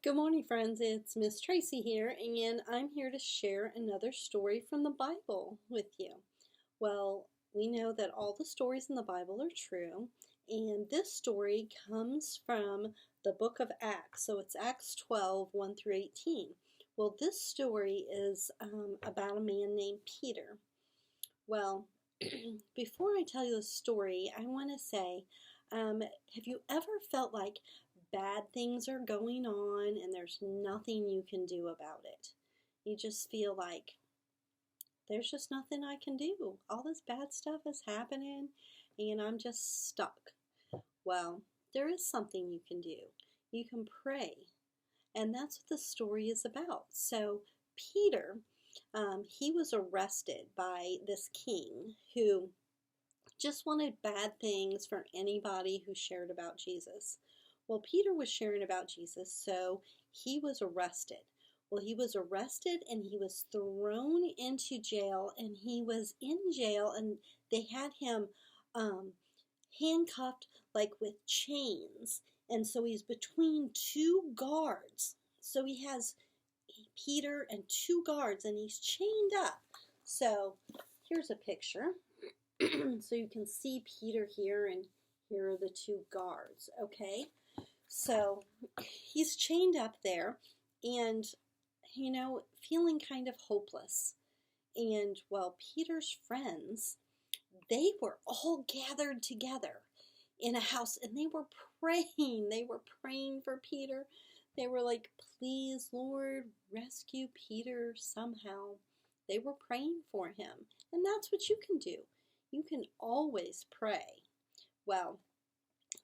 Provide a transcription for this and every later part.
Good morning, friends. It's Miss Tracy here, and I'm here to share another story from the Bible with you. Well, we know that all the stories in the Bible are true, and this story comes from the book of Acts. So it's Acts 12, 1 through 18. Well, this story is about a man named Peter. Well, before I tell you the story, I want to say, have you ever felt like bad things are going on and there's nothing you can do about it? You just feel like there's just nothing I can do. All this bad stuff is happening and I'm just stuck. Well, there is something you can do. You can pray. And that's what the story is about. So Peter, he was arrested by this king who just wanted bad things for anybody who shared about Jesus. Well, Peter was sharing about Jesus, so he was arrested. Well, he was arrested and he was thrown into jail, and he was in jail, and they had him handcuffed like with chains, and so he's between two guards. So he has Peter and two guards, and he's chained up. So here's a picture. So you can see Peter here, and here are the two guards, okay? So he's chained up there and, feeling kind of hopeless. And, well, Peter's friends, they were all gathered together in a house, and they were praying. They were praying for Peter. They were like, please, Lord, rescue Peter somehow. They were praying for him. And that's what you can do. You can always pray. Well,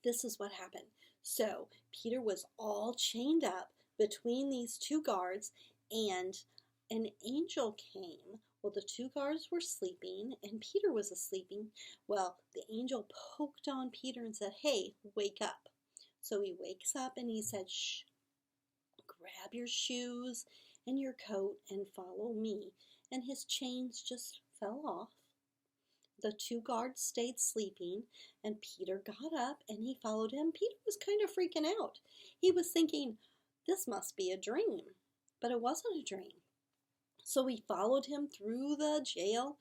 this is what happened. So Peter was all chained up between these two guards, and an angel came. Well, the two guards were sleeping, and Peter was asleep. Well, the angel poked on Peter and said, hey, wake up. So he wakes up and he said, shh, grab your shoes and your coat and follow me. And his chains just fell off. The two guards stayed sleeping, and Peter got up and he followed him. Peter was kind of freaking out. He was thinking, this must be a dream, but it wasn't a dream. So he followed him through the jail,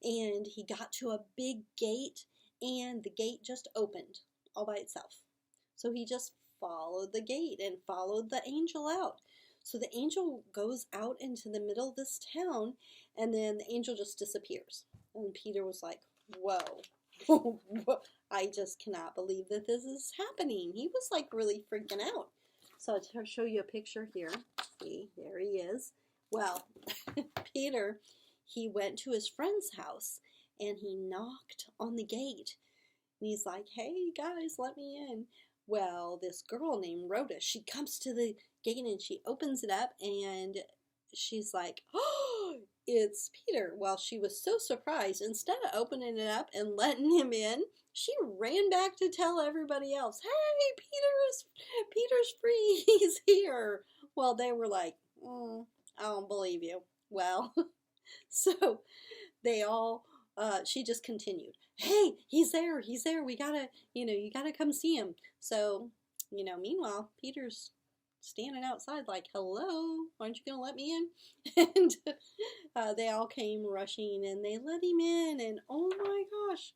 and he got to a big gate, and the gate just opened all by itself. So he just followed the gate and followed the angel out. So the angel goes out into the middle of this town, and then the angel just disappears. And Peter was like, whoa, I just cannot believe that this is happening. He was like really freaking out. So I'll show you a picture here. See, there he is. Well, Peter, he went to his friend's house and he knocked on the gate. And he's like, hey guys, let me in. Well, this girl named Rhoda, she comes to the gate and she opens it up, and she's like, oh, it's Peter. Well, she was so surprised. Instead of opening it up and letting him in, she ran back to tell everybody else, hey, Peter's free. He's here. Well, they were like, I don't believe you. Well, so they all, she just continued, hey, he's there. We gotta, you gotta come see him. So, meanwhile, Peter's standing outside like, hello, aren't you going to let me in? And they all came rushing, and they let him in, and oh my gosh,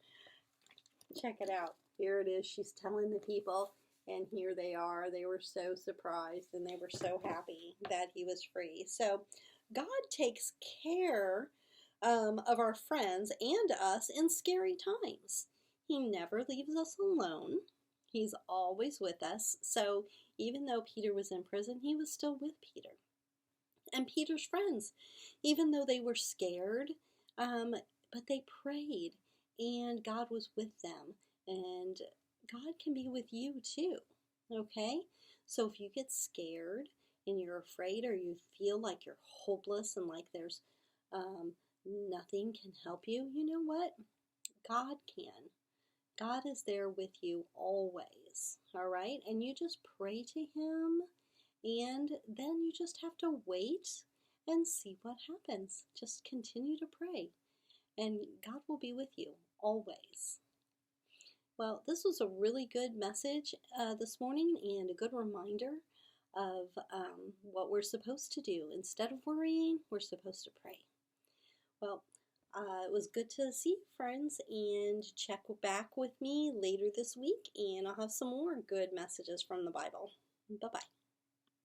check it out. Here it is. She's telling the people, and here they are. They were so surprised, and they were so happy that he was free. So God takes care of our friends and us in scary times. He never leaves us alone. He's always with us. So even though Peter was in prison, he was still with Peter. And Peter's friends, even though they were scared, but they prayed, and God was with them. And God can be with you too, okay? So if you get scared and you're afraid, or you feel like you're hopeless and like there's nothing can help you, you know what? God can. God is there with you always, all right? And you just pray to him, and then you just have to wait and see what happens. Just continue to pray, and God will be with you always. Well, this was a really good message this morning, and a good reminder of what we're supposed to do. Instead of worrying, we're supposed to pray. Well, it was good to see you, friends, and check back with me later this week, and I'll have some more good messages from the Bible. Bye-bye.